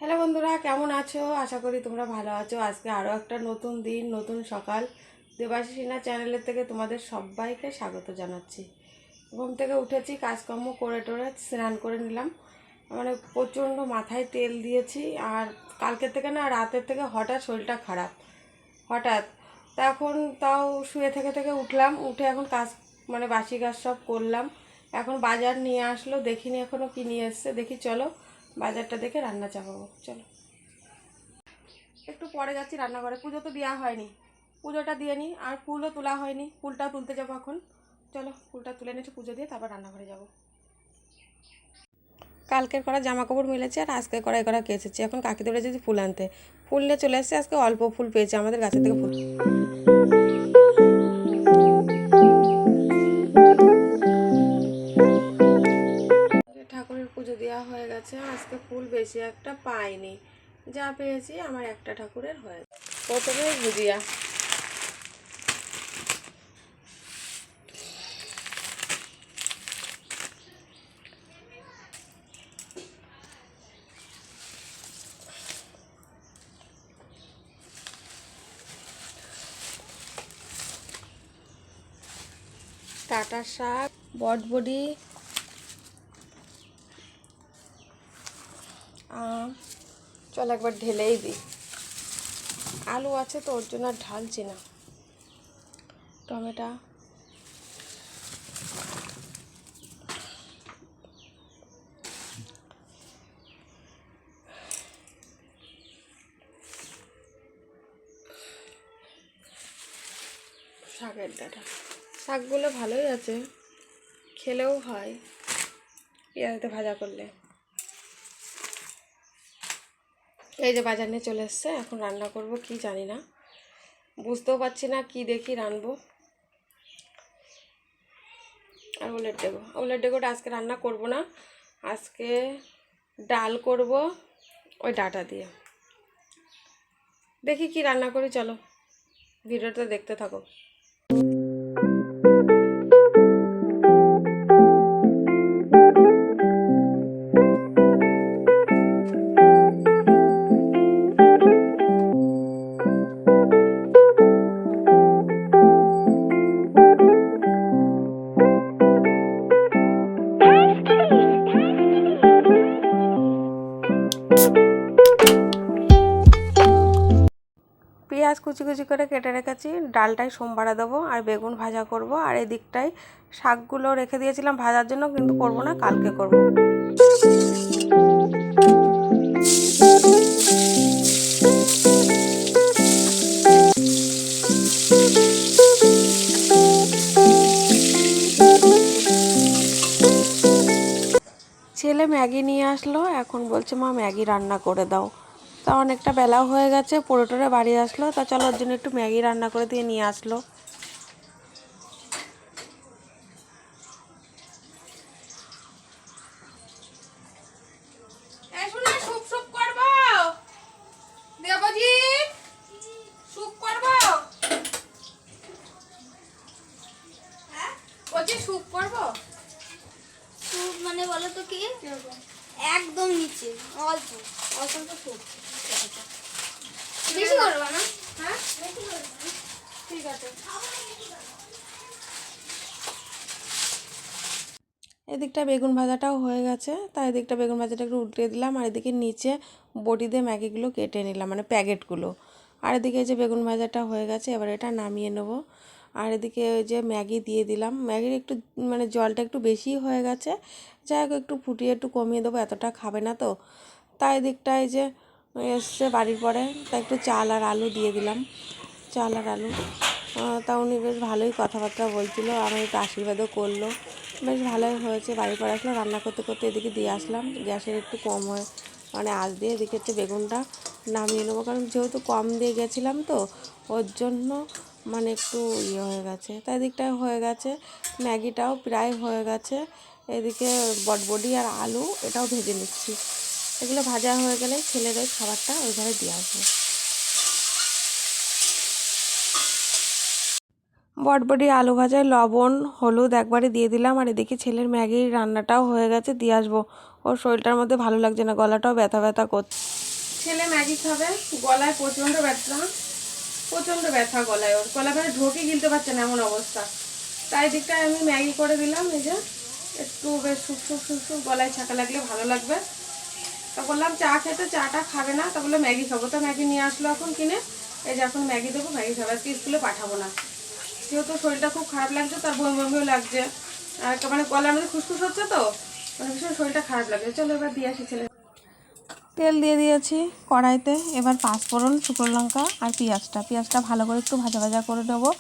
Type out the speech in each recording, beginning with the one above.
Hello বন্ধুরা, কেমন আছো? আশা করি তোমরা ভালো আছো। আজকে আরও একটা নতুন দিন, নতুন সকাল। দেবাশিসিনা চ্যানেলের থেকে তোমাদের সবাইকে স্বাগত জানাচ্ছি। ঘুম থেকে উঠেছি, কাজকর্ম করে টোরে স্নান করে নিলাম। মানে প্রচণ্ড মাথায় তেল দিয়েছি। আর কালকের থেকে না, রাতের থেকে হঠাৎ শরীরটা খারাপ, হঠাৎ। তখন তাও শুয়ে থেকে থেকে উঠলাম, উঠে এখন কাজ মানে বাসি কাজ সব করলাম। এখন বাজার নিয়ে আসলো, দেখিনি এখনও কী নিয়ে এসছে। দেখি, চলো বাজারটা দেখে রান্না চাপাবো। চলো, একটু পরে যাচ্ছি রান্নাঘরে। পুজো তো দেওয়া হয়নি, পুজোটা দিয়ে নিই। আর ফুলও তোলা হয়নি, ফুলটাও তুলতে যাবো এখন। চলো, ফুলটা তুলে নিচ্ছি, পুজো দিয়ে তারপর রান্নাঘরে যাব। কালকের করা জামা কাপড় মিলেছে আর আজকে করা করা কেচেছি। এখন কাকি ধরে যদি ফুল আনতে, ফুল নিয়ে চলে এসেছে। আজকে অল্প ফুল পেয়েছে আমাদের গাছের থেকে ফুল। ঠাকুরের পুজো দেওয়া হয়ে গেছে। আজকে ফুল বেশি একটা পাইনি, যা পেয়েছি আমার একটা ঠাকুরের হয়ে। প্রথমে ভুজিয়া, ডাঁটা শাক, বটবডি, চল একবার ঢেলেই দিই। আলু আছে তো, ওর জন্য আর ঢালছি না। টমেটো, শাকের ডাঁটা। শাকগুলো ভালোই আছে, খেলেও হয় পেঁয়াজতে ভাজা করলে। এই যে বাজার নিয়ে চলে এসছে, এখন রান্না করব কি জানি না, বুঝতেও পারছি না কি দেখি রানবো। আর ওলের ডেকোটা আজকে রান্না করব না, আজকে ডাল করব ওই ডাঁটা দিয়ে। দেখি কি রান্না করি, চলো ভিডিওটা দেখতে থাকো। পেঁয়াজ কুচি কুচি করে কেটে রেখেছি, ডালটাই সোমবারে দেবো। আর বেগুন ভাজা করব। আর এদিকটায় শাকগুলো রেখে দিয়েছিলাম ভাজার জন্য, কিন্তু করব না, কালকে করব। ছেলে ম্যাগি নিয়ে আসলো, এখন বলছে মা ম্যাগি রান্না করে দাও। তা অনেকটা বেলাও হয়ে গেছে, পোড়োটোরে বাড়ি আসলো, তা চলো ওর জন্য একটু ম্যাগি রান্না করে দিয়ে নিয়ে আসলো। মানে বলো তো কি, একদম নিচে অল্প অল্প সুপ, বেশি করবা না। হ্যাঁ, ঠিক আছে। এদিকটা বেগুন ভাজাটাও হয়ে গেছে, তাই এদিকটা বেগুন ভাজাটা একটু উল্টে দিলাম। আর এদিকে নিচে বটি দিয়ে ম্যাগিগুলো কেটে নিলাম, মানে প্যাকেটগুলো। আর এদিকে এই যে বেগুন ভাজাটা হয়ে গেছে, এবার এটা নামিয়ে নেব। আর এদিকে ওই যে ম্যাগি দিয়ে দিলাম, ম্যাগির একটু মানে জলটা একটু বেশি হয়ে গেছে, যাই হোক একটু ফুটিয়ে একটু কমিয়ে দেবো, এতটা খাবে না তো। তাই এদিকটায় যে এসছে বাড়ির পরে, তাই একটু চাল আর আলু দিয়ে দিলাম, চাল আর আলু। তা উনি বেশ ভালোই কথাবার্তা বলছিল, আমি একটু আশীর্বাদও করলো। বেশ ভালোই হয়েছে। বাড়ির পর আসলো, রান্না করতে করতে এদিকে দিয়ে আসলাম, গ্যাসের একটু কম হয়ে মানে আঁচ দিয়ে এদিকে হচ্ছে বেগুনটা নামিয়ে নেবো, কারণ যেহেতু কম দিয়ে গেছিলাম তো, ওর জন্য মানে একটু ইয়ে হয়ে গেছে। তাই এদিকটায় হয়ে গেছে, ম্যাগিটাও প্রায় হয়ে গেছে। এদিকে বটবডি আর আলু এটাও ভেজে নিচ্ছি। এগুলো ভাজা হয়ে গেলে ছেলের ওই খাবারটা ওই ঘরে দিয়ে আসবো। বটবডি আলু ভাজায় লবণ হলুদ একবারে দিয়ে দিলাম। আর এদিকে ছেলের ম্যাগির রান্নাটাও হয়ে গেছে, দিয়ে আসবো। ওর শরীরটার মধ্যে ভালো লাগছে না, গলাটাও ব্যথা ব্যথা করছে। ছেলে ম্যাগি খাবে, গলায় প্রচণ্ড ব্যথা গলায়, ওর গলা মানে ঢোকে গিলতে পারছে না এমন অবস্থা। তাই দিকটায় আমি ম্যাগি করে দিলাম। এই যে একটু বেশ সুপ গলায় ছাকা লাগলে ভালো লাগবে। তা বললাম চা খেতে, চাটা খাবে না, তা বললো ম্যাগি খাবো। তো ম্যাগি নিয়ে আসলো এখন কিনে। এই যে এখন ম্যাগি দেবো, ম্যাগি খাবে। আজকে স্কুলে পাঠাবো না, যেহেতু শরীরটা খুব খারাপ লাগছে, তার বমিও লাগছে, আর মানে গলার মধ্যে খুসখুস হচ্ছে, তো মানে ভীষণ শরীরটা খারাপ লাগছে। চলো এবার দিয়ে আসি ছেলে। তেল দিয়ে দিয়েছি কড়াইতে। এবার পাঁচফোড়ন, শুকনো লঙ্কা আর পেঁয়াজটা ভালো করে একটু ভাজা করে নেবো।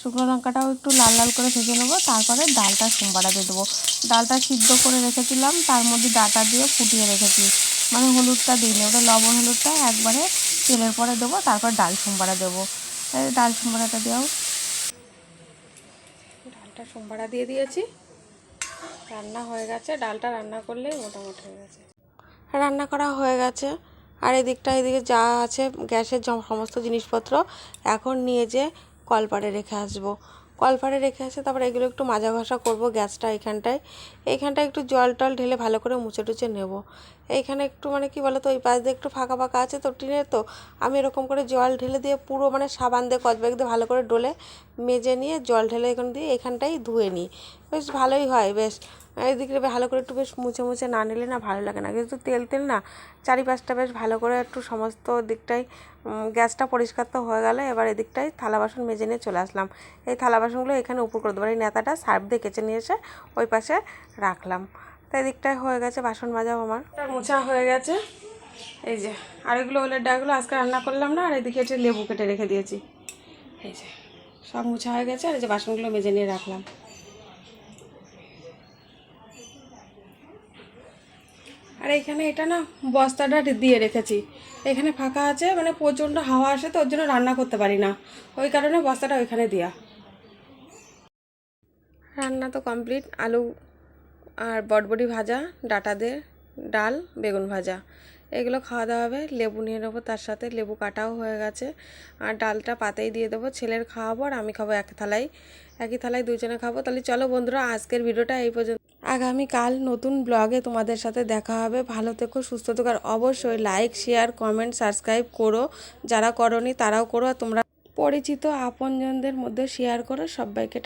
শুকনো লঙ্কাটাও একটু লাল লাল করে ভেজে নেবো। তারপরে ডালটা সোমবারে দিয়ে দেবো। ডালটা সিদ্ধ করে রেখেছিলাম, তার মধ্যে ডাটা দিয়ে ফুটিয়ে রেখেছি, মানে হলুদটা দিইনি, ওটা লবণ হলুদটা একবারে তেলের পরে দেবো। তারপর ডাল সোমবারে দেবো। ডাল সোমবারাটা দেওয়াও, ডালটা সোমবারা দিয়ে দিয়েছি। রান্না হয়ে গেছে, ডালটা রান্না করলেই মোটামুটি হয়ে গেছে। রান্না করা হয়ে গেছে। আর এদিকে যা আছে গ্যাসের সমস্ত জিনিসপত্র এখন নিয়ে যে কলপাড়ে রেখে আসবো। কলপাড়ে রেখে আসে তারপর এগুলো একটু মাজা ঘষা করবো। গ্যাসটা এইখানটায় একটু জল টল ঢেলে ভালো করে মুছে টুছে নেবো। এইখানে একটু মানে কি বলো তো, ওই পাশ দিয়ে একটু ফাঁকা আছে তো টিনের, তো আমি এরকম করে জল ঢেলে দিয়ে পুরো মানে সাবান দিয়ে কচব্যাগ দিয়ে ভালো করে ডলে মেজে নিয়ে জল ঢেলে এখান দিয়ে এখানটাই ধুয়ে নিই। বেশ ভালোই হয়। বেশ এদিকে ভালো করে একটু বেশ মুছে না নিলে না ভালো লাগে না, কিন্তু তেল না চারিপাশটা বেশ ভালো করে একটু সমস্ত দিকটাই গ্যাসটা পরিষ্কার তো হয়ে গেল। এবার এদিকটাই থালা বাসন মেজে নিয়ে চলে আসলাম। এই থালা বাসনগুলো এখানে উপর করে দেবো। এই নেতাটা সার্ফ দিয়ে কেচে নিয়ে এসে ওই পাশে রাখলাম। তো এদিকটায় হয়ে গেছে বাসন মাজাও আমার মোছা হয়ে গেছে। এই যে আর এগুলো ওলের ডাগুলো আজকে রান্না করলাম না। আর এদিকে একটু লেবু কেটে রেখে দিয়েছি। এই যে সব মোছা হয়ে গেছে। আর এই যে বাসনগুলো মেজে নিয়ে রাখলাম। আর এইখানে এটা না বস্তাটা দিয়ে রেখেছি, এখানে ফাঁকা আছে, মানে প্রচণ্ড হাওয়া আসে তো ওর জন্য রান্না করতে পারি না, ওই কারণে বস্তাটা ওইখানে দেওয়া। রান্না তো কমপ্লিট। আলু আর বটবটি ভাজা, ডাটা দিয়ে ডাল, বেগুন ভাজা, এগুলো খাওয়া দাওয়া হবে। লেবু নিয়ে নেবো, তার সাথে লেবু কাটাও হয়ে গেছে। আর ডালটা পাতেই দিয়ে দেবো। ছেলের খাওয়াবো আর আমি খাবো একই থালায় দুজনে খাবো। তাহলে চলো বন্ধুরা, আজকের ভিডিওটা এই পর্যন্ত। আগামীকাল নতুন ব্লগে তোমাদের সাথে দেখা হবে। ভালো থেকো, সুস্থ থেকো, আর অবশ্যই লাইক, শেয়ার, কমেন্ট, সাবস্ক্রাইব করো। যারা করোনি তারাও করো। আর তোমরা পরিচিত আপনজনদের মধ্যে শেয়ার করো। সবাইকে